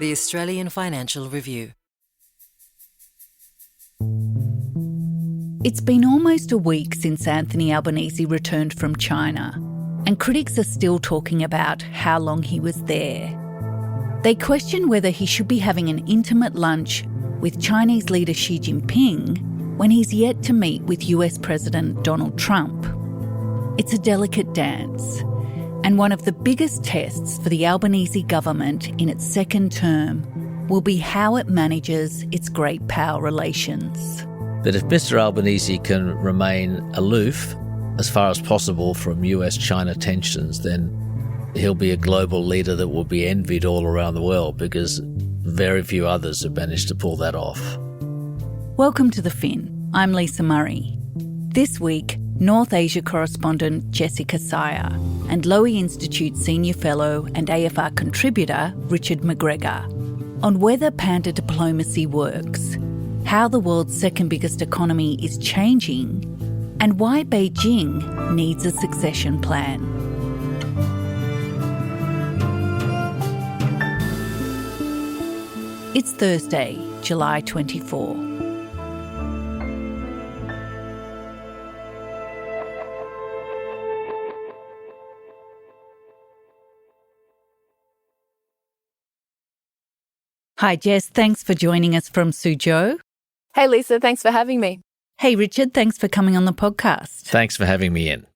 The Australian Financial Review. It's been almost a week since Anthony Albanese returned from China, and critics are still talking about how long he was there. They question whether he should be having an intimate lunch with Chinese leader Xi Jinping when he's yet to meet with US President Donald Trump. It's a delicate dance, and one of the biggest tests for the Albanese government in its second term will be how it manages its great power relations. But if Mr Albanese can remain aloof as far as possible from US-China tensions, then he'll be a global leader that will be envied all around the world, because very few others have managed to pull that off. Welcome to The Fin. I'm Lisa Murray. This week, North Asia correspondent Jessica Sier and Lowy Institute senior fellow and AFR contributor Richard McGregor on whether Panda diplomacy works, how the world's second biggest economy is changing, and why Beijing needs a succession plan. It's Thursday, July 24. Hi Jess, thanks for joining us from Suzhou. Hey Lisa, thanks for having me. Hey Richard, thanks for coming on the podcast. Thanks for having me in.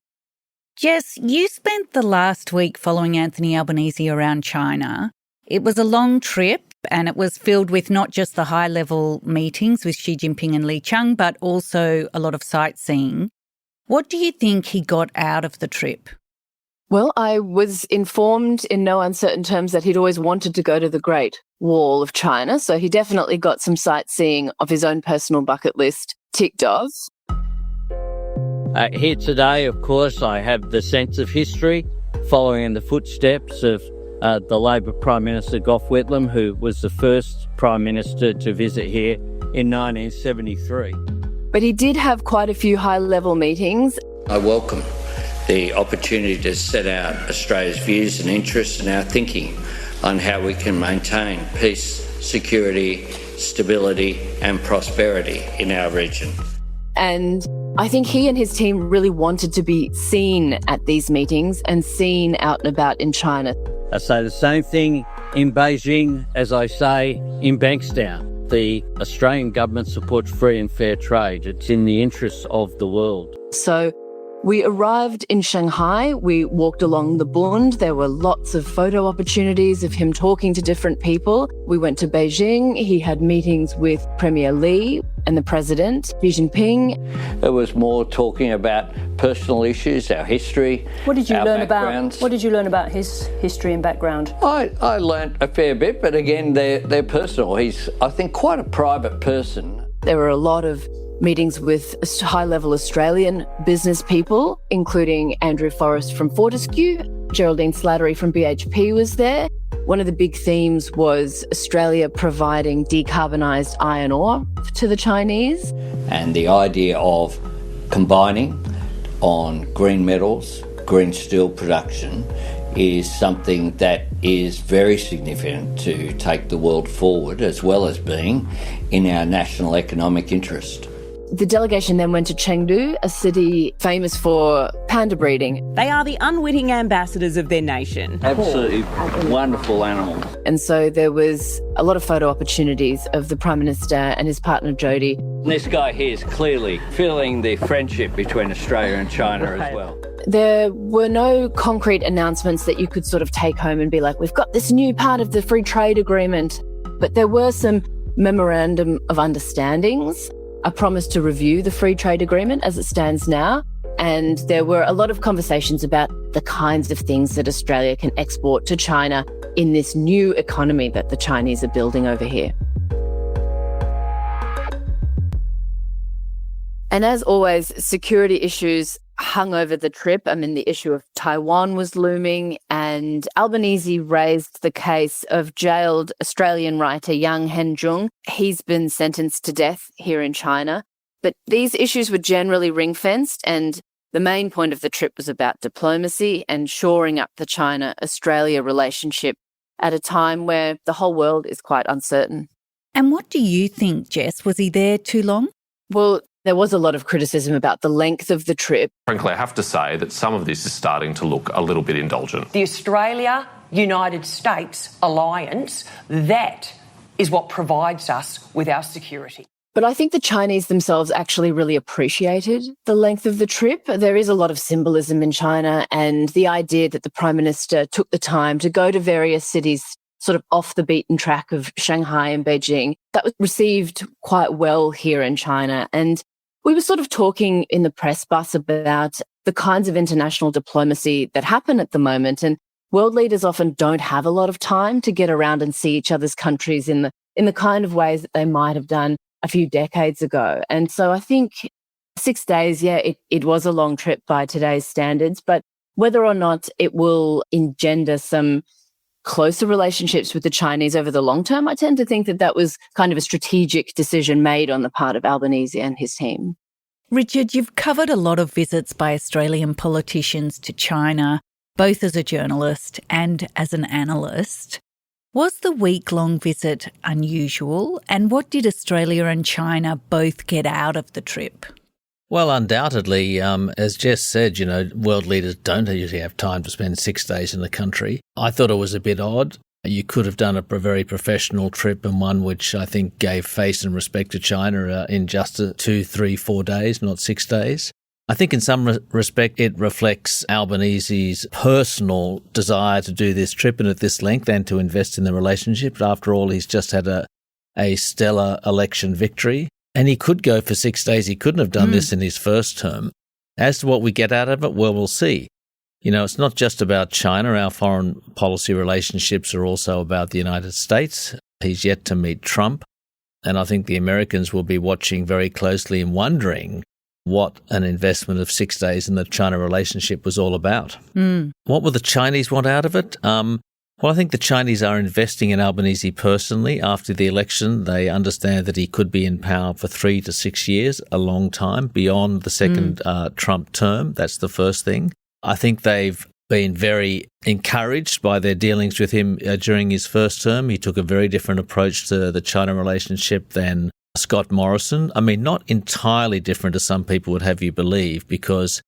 Jess, you spent the last week following Anthony Albanese around China. It was a long trip and it was filled with not just the high-level meetings with Xi Jinping and Li Chang, but also a lot of sightseeing. What do you think he got out of the trip? Well, I was informed in no uncertain terms that he'd always wanted to go to the Great Wall of China, so he definitely got some sightseeing of his own personal bucket list ticked off. Here today, of course, I have the sense of history, following in the footsteps of the Labor Prime Minister Gough Whitlam, who was the first Prime Minister to visit here in 1973. But he did have quite a few high-level meetings. I welcome the opportunity to set out Australia's views and interests and our thinking on how we can maintain peace, security, stability and prosperity in our region. And I think he and his team really wanted to be seen at these meetings and seen out and about in China. I say the same thing in Beijing as I say in Bankstown. The Australian government supports free and fair trade. It's in the interests of the world. So we arrived in Shanghai, we walked along the Bund, there were lots of photo opportunities of him talking to different people. We went to Beijing, he had meetings with Premier Li and the President, Xi Jinping. It was more talking about personal issues, our history, What did you our learn backgrounds. What did you learn about his history and background? I learnt a fair bit, but again, they're personal. He's, I think, quite a private person. There were a lot of meetings with high-level Australian business people, including Andrew Forrest from Fortescue. Geraldine Slattery from BHP was there. One of the big themes was Australia providing decarbonised iron ore to the Chinese. And the idea of combining on green metals, green steel production is something that is very significant to take the world forward, as well as being in our national economic interest. The delegation then went to Chengdu, a city famous for panda breeding. They are the unwitting ambassadors of their nation. Absolutely wonderful animals. And so there was a lot of photo opportunities of the Prime Minister and his partner Jody. This guy here is clearly feeling the friendship between Australia and China as well. There were no concrete announcements that you could sort of take home and be like, we've got this new part of the free trade agreement. But there were some memorandum of understandings, a promise to review the free trade agreement as it stands now. And there were a lot of conversations about the kinds of things that Australia can export to China in this new economy that the Chinese are building over here. And as always, security issues hung over the trip. I mean, the issue of Taiwan was looming, and Albanese raised the case of jailed Australian writer Yang Henjung. He's been sentenced to death here in China. But these issues were generally ring-fenced, and the main point of the trip was about diplomacy and shoring up the China-Australia relationship at a time where the whole world is quite uncertain. And what do you think, Jess? Was he there too long? Well, there was a lot of criticism about the length of the trip. Frankly, I have to say that some of this is starting to look a little bit indulgent. The Australia-United States alliance, that is what provides us with our security. But I think the Chinese themselves actually really appreciated the length of the trip. There is a lot of symbolism in China, and the idea that the Prime Minister took the time to go to various cities sort of off the beaten track of Shanghai and Beijing, that was received quite well here in China. And we were sort of talking in the press bus about the kinds of international diplomacy that happen at the moment. And world leaders often don't have a lot of time to get around and see each other's countries in the kind of ways that they might have done a few decades ago. And so I think 6 days, it was a long trip by today's standards, but whether or not it will engender some closer relationships with the Chinese over the long term, I tend to think that was kind of a strategic decision made on the part of Albanese and his team. Richard, you've covered a lot of visits by Australian politicians to China, both as a journalist and as an analyst. Was the week-long visit unusual, and what did Australia and China both get out of the trip? Well, undoubtedly, as Jess said, world leaders don't usually have time to spend 6 days in the country. I thought it was a bit odd. You could have done a very professional trip, and one which I think gave face and respect to China in just 2, 3, 4 days, not 6 days. I think in some respect it reflects Albanese's personal desire to do this trip and at this length and to invest in the relationship. After all, he's just had a stellar election victory, and he could go for 6 days. He couldn't have done this in his first term. As to what we get out of it, well, we'll see. It's not just about China. Our foreign policy relationships are also about the United States. He's yet to meet Trump, and I think the Americans will be watching very closely and wondering what an investment of 6 days in the China relationship was all about. What will the Chinese want out of it? Well, I think the Chinese are investing in Albanese personally. After the election, they understand that he could be in power for 3 to 6 years, a long time, beyond the second Trump term. That's the first thing. I think they've been very encouraged by their dealings with him during his first term. He took a very different approach to the China relationship than Scott Morrison. I mean, not entirely different as some people would have you believe, because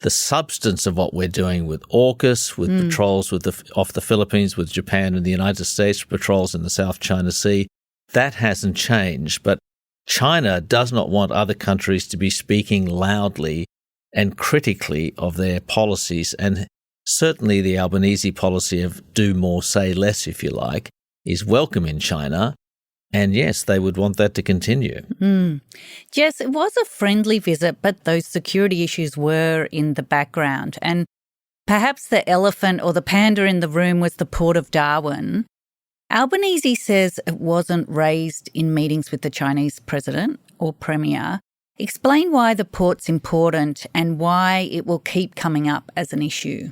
the substance of what we're doing with AUKUS, with patrols off the Philippines, with Japan and the United States, patrols in the South China Sea, that hasn't changed. But China does not want other countries to be speaking loudly and critically of their policies. And certainly the Albanese policy of do more, say less, if you like, is welcome in China. And yes, they would want that to continue. Jess, it was a friendly visit, but those security issues were in the background. And perhaps the elephant or the panda in the room was the port of Darwin. Albanese says it wasn't raised in meetings with the Chinese president or premier. Explain why the port's important and why it will keep coming up as an issue.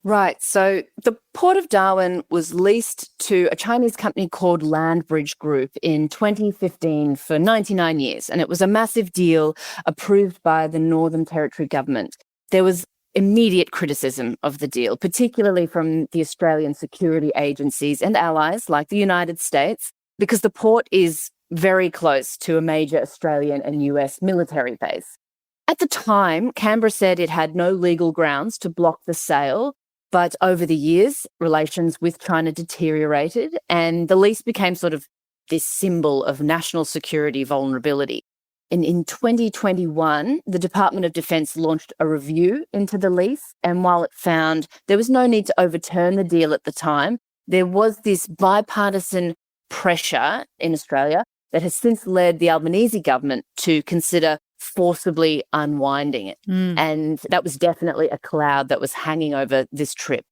Right. So the Port of Darwin was leased to a Chinese company called Lynch Group in 2015 for 99 years. And it was a massive deal approved by the Northern Territory government. There was immediate criticism of the deal, particularly from the Australian security agencies and allies like the United States, because the port is very close to a major Australian and US military base. At the time, Canberra said it had no legal grounds to block the sale. But over the years, relations with China deteriorated and the lease became sort of this symbol of national security vulnerability. And in 2021, the Department of Defence launched a review into the lease. And while it found there was no need to overturn the deal at the time, there was this bipartisan pressure in Australia that has since led the Albanese government to consider forcibly unwinding it. And that was definitely a cloud that was hanging over this trip.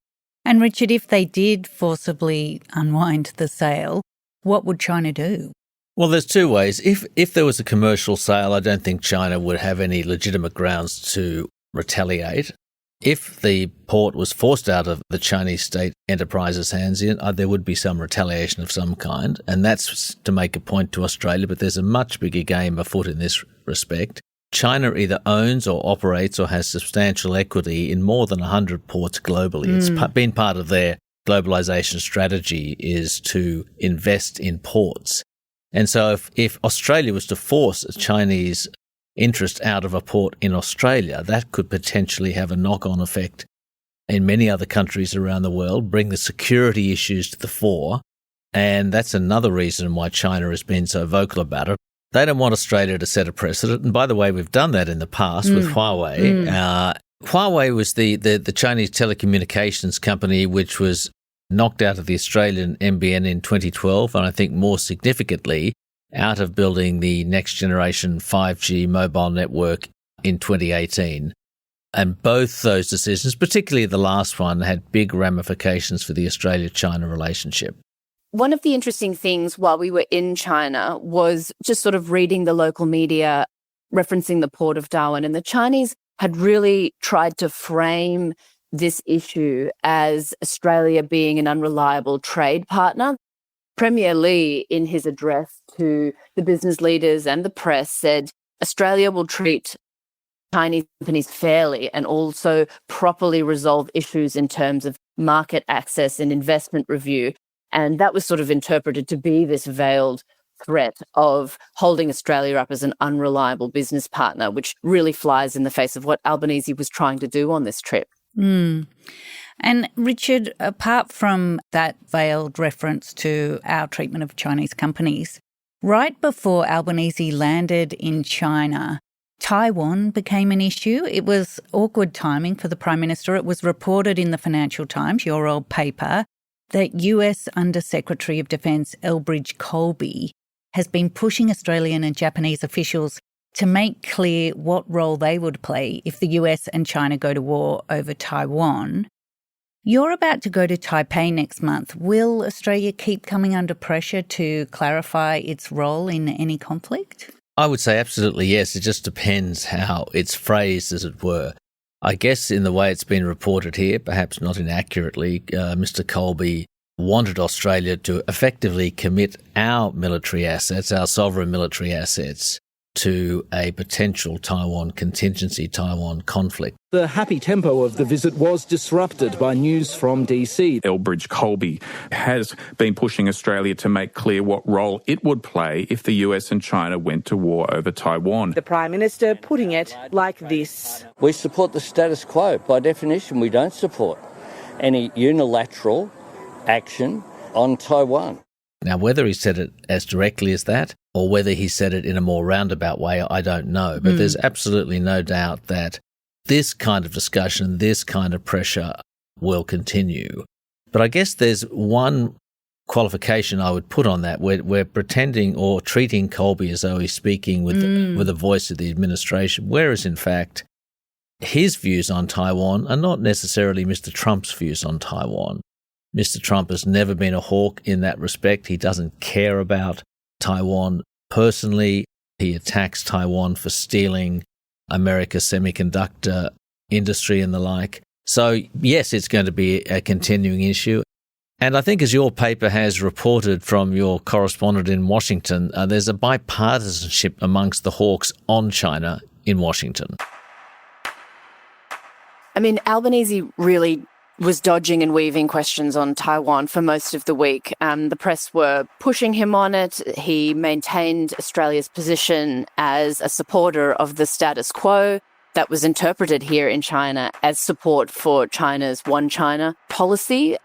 And Richard, if they did forcibly unwind the sale, what would China do? Well, there's two ways. If there was a commercial sale, I don't think China would have any legitimate grounds to retaliate. If the port was forced out of the Chinese state enterprise's hands, there would be some retaliation of some kind, and that's to make a point to Australia, but there's a much bigger game afoot in this respect. China either owns or operates or has substantial equity in more than 100 ports globally. It's been part of their globalization strategy is to invest in ports. And so if Australia was to force a Chinese interest out of a port in Australia, that could potentially have a knock-on effect in many other countries around the world, bring the security issues to the fore. And that's another reason why China has been so vocal about it. They don't want Australia to set a precedent. And by the way, we've done that in the past with Huawei. Huawei was the Chinese telecommunications company which was knocked out of the Australian NBN in 2012, and I think more significantly, out of building the next generation 5G mobile network in 2018. And both those decisions, particularly the last one, had big ramifications for the Australia-China relationship. One of the interesting things while we were in China was just sort of reading the local media referencing the port of Darwin. And the Chinese had really tried to frame this issue as Australia being an unreliable trade partner. Premier Li, in his address to the business leaders and the press, said Australia will treat Chinese companies fairly and also properly resolve issues in terms of market access and investment review. And that was sort of interpreted to be this veiled threat of holding Australia up as an unreliable business partner, which really flies in the face of what Albanese was trying to do on this trip. And Richard, apart from that veiled reference to our treatment of Chinese companies, right before Albanese landed in China, Taiwan became an issue. It was awkward timing for the Prime Minister. It was reported in the Financial Times, your old paper, that US Under-Secretary of Defence Elbridge Colby has been pushing Australian and Japanese officials to make clear what role they would play if the US and China go to war over Taiwan. You're about to go to Taipei next month. Will Australia keep coming under pressure to clarify its role in any conflict? I would say absolutely yes. It just depends how it's phrased, as it were. I guess in the way it's been reported here, perhaps not inaccurately, Mr. Colby wanted Australia to effectively commit our military assets, our sovereign military assets, to a potential Taiwan contingency, Taiwan conflict. The happy tempo of the visit was disrupted by news from DC. Elbridge Colby has been pushing Australia to make clear what role it would play if the US and China went to war over Taiwan. The Prime Minister putting it like this. We support the status quo. By definition, we don't support any unilateral action on Taiwan. Now, whether he said it as directly as that or whether he said it in a more roundabout way, I don't know. But there's absolutely no doubt that this kind of discussion, this kind of pressure will continue. But I guess there's one qualification I would put on that. We're pretending or treating Colby as though he's speaking with the voice of the administration, whereas in fact his views on Taiwan are not necessarily Mr. Trump's views on Taiwan. Mr. Trump has never been a hawk in that respect. He doesn't care about Taiwan personally. He attacks Taiwan for stealing America's semiconductor industry and the like. So, yes, it's going to be a continuing issue. And I think, as your paper has reported from your correspondent in Washington, there's a bipartisanship amongst the hawks on China in Washington. I mean, Albanese really was dodging and weaving questions on Taiwan for most of the week. The press were pushing him on it. He maintained Australia's position as a supporter of the status quo that was interpreted here in China as support for China's One China policy.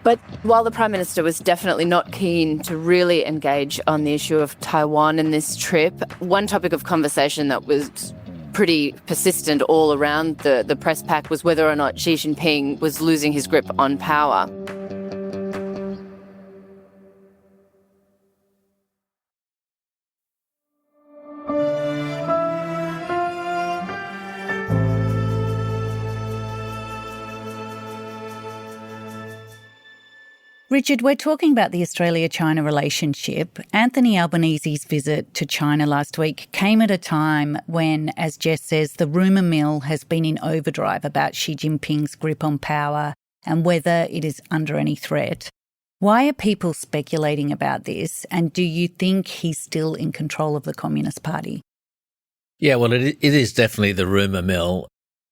But while the Prime Minister was definitely not keen to really engage on the issue of Taiwan in this trip, one topic of conversation that was pretty persistent all around the press pack was whether or not Xi Jinping was losing his grip on power. Richard, we're talking about the Australia-China relationship. Anthony Albanese's visit to China last week came at a time when, as Jess says, the rumour mill has been in overdrive about Xi Jinping's grip on power and whether it is under any threat. Why are people speculating about this, and do you think he's still in control of the Communist Party? Yeah, well, it is definitely the rumour mill.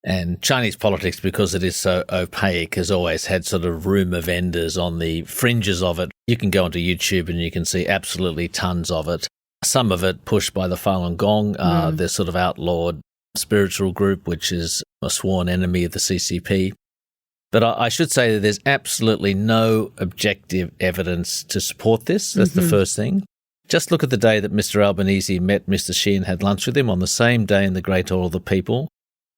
And Chinese politics, because it is so opaque, has always had sort of rumour vendors on the fringes of it. You can go onto YouTube and you can see absolutely tons of it. Some of it pushed by the Falun Gong, their sort of outlawed spiritual group, which is a sworn enemy of the CCP. But I should say that there's absolutely no objective evidence to support this. That's the first thing. Just look at the day that Mr. Albanese met Mr. Xi and had lunch with him. On the same day in the Great Hall of the People,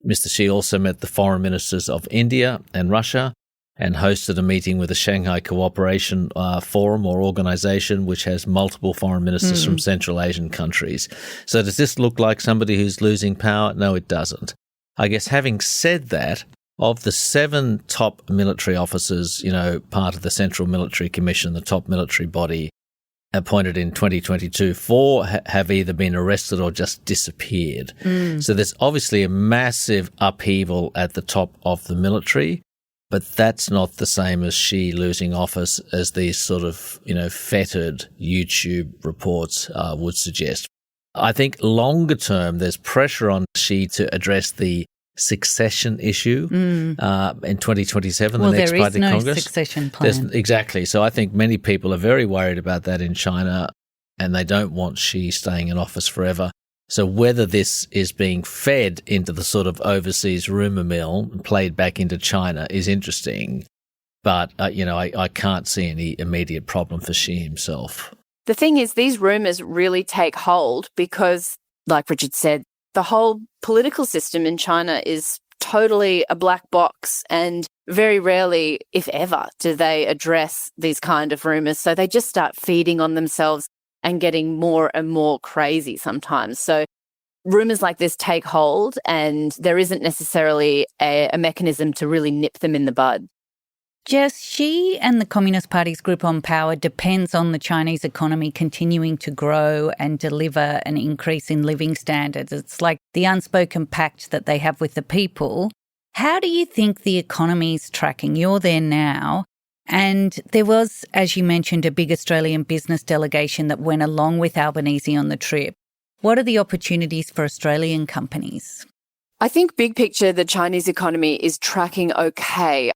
Mr. Xi also met the foreign ministers of India and Russia and hosted a meeting with the Shanghai Cooperation Forum or organisation, which has multiple foreign ministers from Central Asian countries. So does this look like somebody who's losing power? No, it doesn't. I guess having said that, of the 7 top military officers, part of the Central Military Commission, the top military body, appointed in 2022, 4 have either been arrested or just disappeared. So there's obviously a massive upheaval at the top of the military, but that's not the same as Xi losing office as these sort of, fettered YouTube reports would suggest. I think longer term, there's pressure on Xi to address the succession issue in 2027, the next Party Congress. Well, there is no succession plan. Exactly. So I think many people are very worried about that in China, and they don't want Xi staying in office forever. So whether this is being fed into the sort of overseas rumour mill and played back into China is interesting. But, I can't see any immediate problem for Xi himself. The thing is, these rumours really take hold because, like Richard said, the whole political system in China is totally a black box, and very rarely, if ever, do they address these kind of rumours. So they just start feeding on themselves and getting more and more crazy sometimes. So rumours like this take hold, and there isn't necessarily a mechanism to really nip them in the bud. Jess, Xi and the Communist Party's grip on power depends on the Chinese economy continuing to grow and deliver an increase in living standards. It's like the unspoken pact that they have with the people. How do you think the economy's tracking? You're there now. And there was, as you mentioned, a big Australian business delegation that went along with Albanese on the trip. What are the opportunities for Australian companies? I think big picture, the Chinese economy is tracking okay.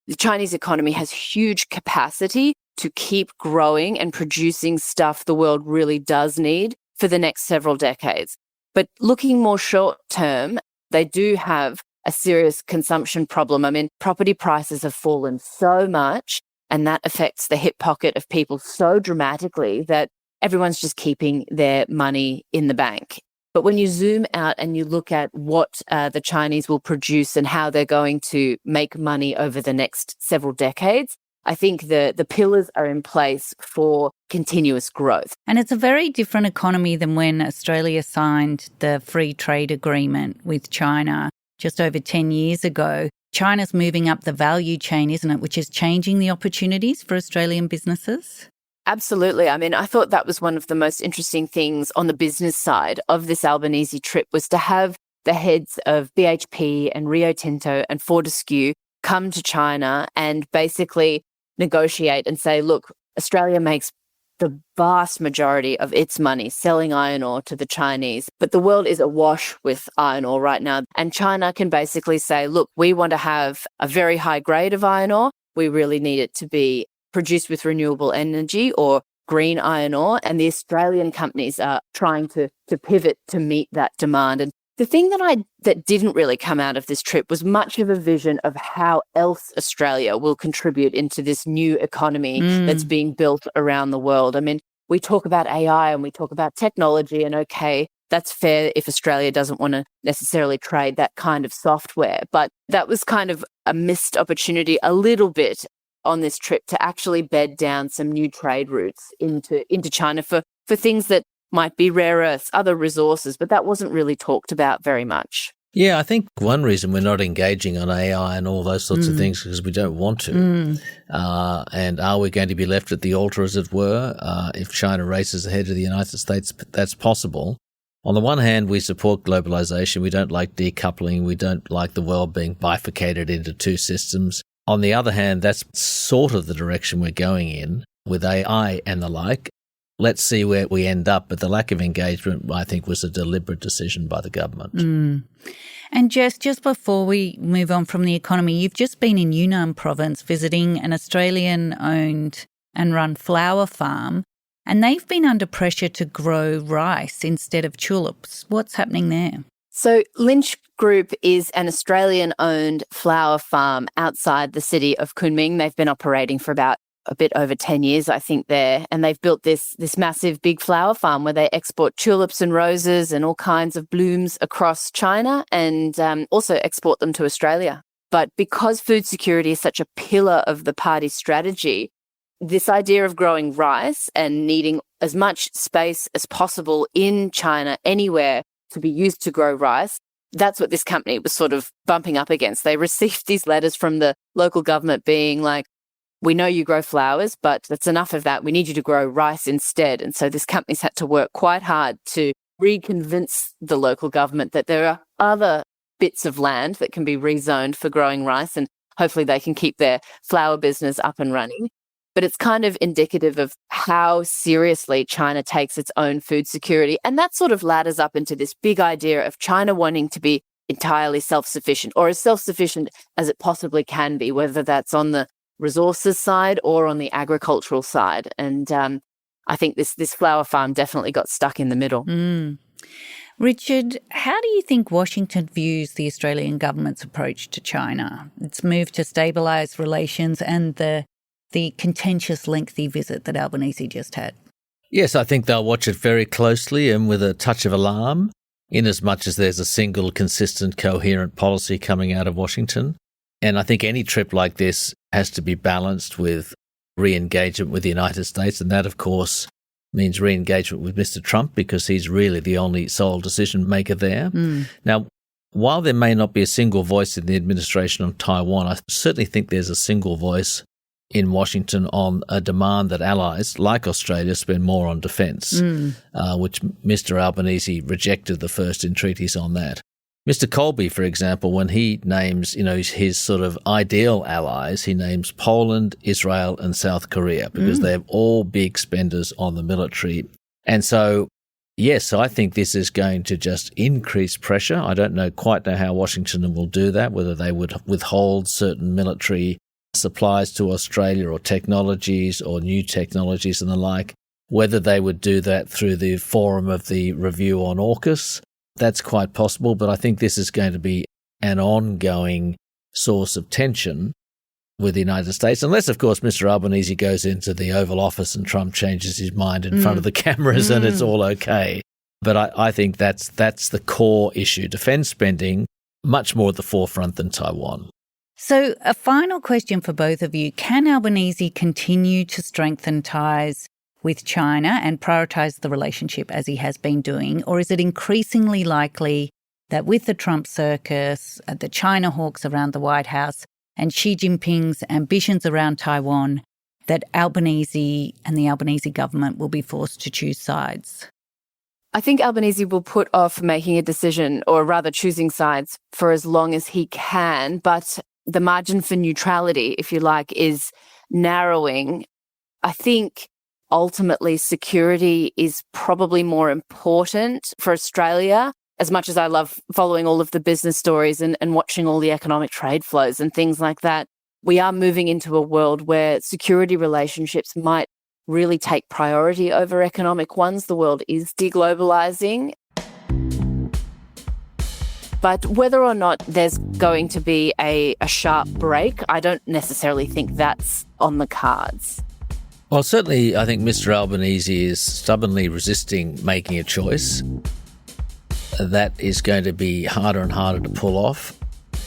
The Chinese economy has huge capacity to keep growing and producing stuff the world really does need for the next several decades. But looking more short term, they do have a serious consumption problem. I mean, property prices have fallen so much, and that affects the hip pocket of people so dramatically that everyone's just keeping their money in the bank. But when you zoom out and you look at what the Chinese will produce and how they're going to make money over the next several decades, I think the pillars are in place for continuous growth. And it's a very different economy than when Australia signed the free trade agreement with China just over 10 years ago. China's moving up the value chain, isn't it, which is changing the opportunities for Australian businesses? Absolutely. I mean, I thought that was one of the most interesting things on the business side of this Albanese trip was to have the heads of BHP and Rio Tinto and Fortescue come to China and basically negotiate and say, look, Australia makes the vast majority of its money selling iron ore to the Chinese, but the world is awash with iron ore right now. And China can basically say, look, we want to have a very high grade of iron ore. We really need it to be produced with renewable energy or green iron ore, and the Australian companies are trying to pivot to meet that demand. And the thing that didn't really come out of this trip was much of a vision of how else Australia will contribute into this new economy that's being built around the world. I mean, we talk about AI and we talk about technology, and okay, that's fair if Australia doesn't want to necessarily trade that kind of software. But that was kind of a missed opportunity a little bit on this trip to actually bed down some new trade routes into China for things that might be rare earths, other resources, but that wasn't really talked about very much. Yeah, I think one reason we're not engaging on AI and all those sorts of things is because we don't want to. And are we going to be left at the altar, as it were, if China races ahead of the United States? That's possible. On the one hand, we support globalization. We don't like decoupling. We don't like the world being bifurcated into two systems. On the other hand, that's sort of the direction we're going in with AI and the like. let's see where we end up. But the lack of engagement, I think, was a deliberate decision by the government. And Jess, just before we move on from the economy, you've just been in Yunnan province visiting an Australian-owned and run flower farm, and they've been under pressure to grow rice instead of tulips. What's happening there? So Lynch Group is an Australian-owned flower farm outside the city of Kunming. They've been operating for about a bit over 10 years, I think, there. And they've built this massive big flower farm where they export tulips and roses and all kinds of blooms across China and also export them to Australia. But because food security is such a pillar of the party's strategy, this idea of growing rice and needing as much space as possible in China, anywhere to be used to grow rice, that's what this company was sort of bumping up against. They received these letters from the local government being like, we know you grow flowers, but that's enough of that. We need you to grow rice instead. And so this company's had to work quite hard to reconvince the local government that there are other bits of land that can be rezoned for growing rice, and hopefully they can keep their flower business up and running. But it's kind of indicative of how seriously China takes its own food security. And that sort of ladders up into this big idea of China wanting to be entirely self-sufficient, or as self-sufficient as it possibly can be, whether that's on the resources side or on the agricultural side. And I think this flower farm definitely got stuck in the middle. Richard, how do you think Washington views the Australian government's approach to China, its move to stabilise relations and the contentious lengthy visit that Albanese just had? Yes, I think they'll watch it very closely and with a touch of alarm, in as much as there's a single, consistent, coherent policy coming out of Washington. And I think any trip like this has to be balanced with re-engagement with the United States. And that, of course, means re-engagement with Mr. Trump, because he's really the only sole decision maker there. Now, while there may not be a single voice in the administration on Taiwan, I certainly think there's a single voice in Washington on a demand that allies like Australia spend more on defence, which Mr. Albanese rejected the first entreaties on that. Mr. Colby, for example, when he names, his sort of ideal allies, he names Poland, Israel and South Korea, because they're all big spenders on the military. And so, yes, I think this is going to just increase pressure. I don't quite know how Washington will do that, whether they would withhold certain military supplies to Australia or technologies or new technologies and the like, whether they would do that through the forum of the review on AUKUS. That's quite possible, but I think this is going to be an ongoing source of tension with the United States, unless, of course, Mr. Albanese goes into the Oval Office and Trump changes his mind in front of the cameras and it's all okay. But I think that's the core issue, defence spending, much more at the forefront than Taiwan. So a final question for both of you. Can Albanese continue to strengthen ties with China and prioritise the relationship as he has been doing? Or is it increasingly likely that with the Trump circus, the China hawks around the White House and Xi Jinping's ambitions around Taiwan, that Albanese and the Albanese government will be forced to choose sides? I think Albanese will put off making a decision, or rather choosing sides, for as long as he can. But the margin for neutrality, if you like, is narrowing. I think ultimately security is probably more important for Australia. As much as I love following all of the business stories and watching all the economic trade flows and things like that, we are moving into a world where security relationships might really take priority over economic ones. The world is deglobalizing. But whether or not there's going to be a sharp break, I don't necessarily think that's on the cards. Well, certainly I think Mr. Albanese is stubbornly resisting making a choice. That is going to be harder and harder to pull off.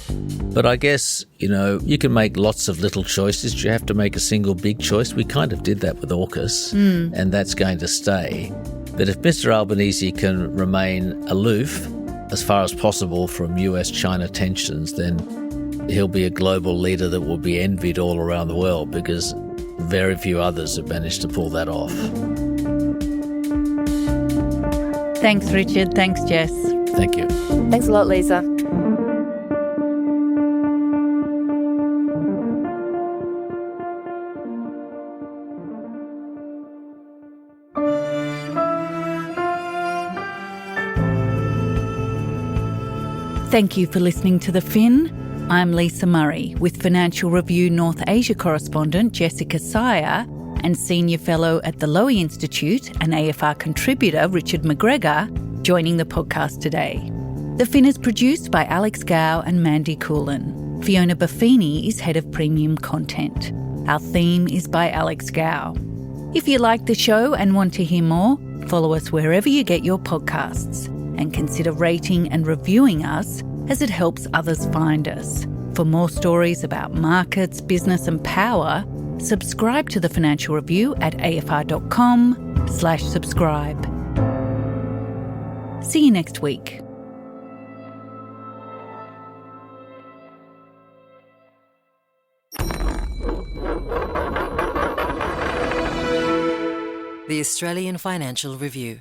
But I guess, you can make lots of little choices. You have to make a single big choice. We kind of did that with AUKUS, and that's going to stay. But if Mr. Albanese can remain aloof as far as possible from US-China tensions, then he'll be a global leader that will be envied all around the world, because very few others have managed to pull that off. Thanks, Richard. Thanks, Jess. Thank you. Thanks a lot, Lisa. Thank you for listening to The Fin. I'm Lisa Murray with Financial Review North Asia correspondent Jessica Sier and Senior Fellow at the Lowy Institute and AFR contributor Richard McGregor joining the podcast today. The Fin is produced by Alex Gow and Mandy Coolin. Fiona Buffini is Head of Premium Content. Our theme is by Alex Gow. If you like the show and want to hear more, follow us wherever you get your podcasts and consider rating and reviewing us as it helps others find us. For more stories about markets, business and power, subscribe to the Financial Review at afr.com/subscribe. See you next week. The Australian Financial Review.